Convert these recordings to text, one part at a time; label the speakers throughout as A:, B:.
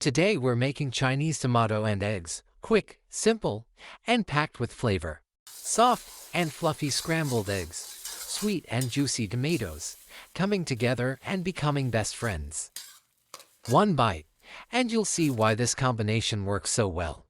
A: Today we're making Chinese tomato and eggs, quick, simple, and packed with flavor. Soft and fluffy scrambled eggs, sweet and juicy tomatoes, coming together and becoming best friends. One bite, and you'll see why this combination works so well.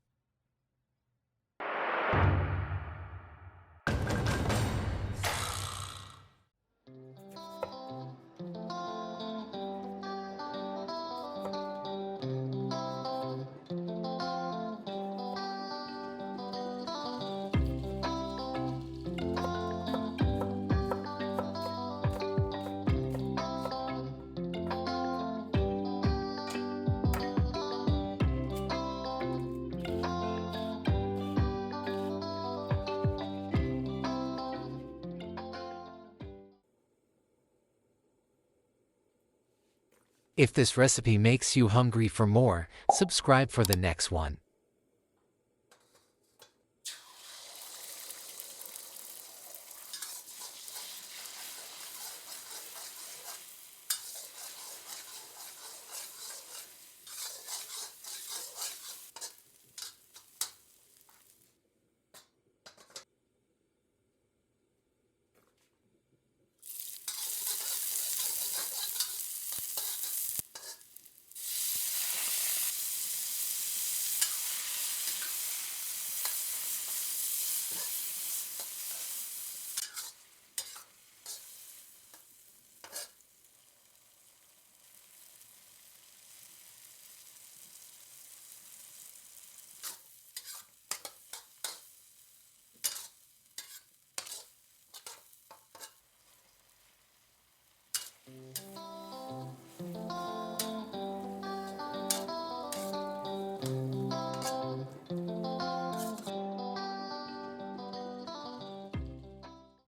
A: If this recipe makes you hungry for more, subscribe for the next one.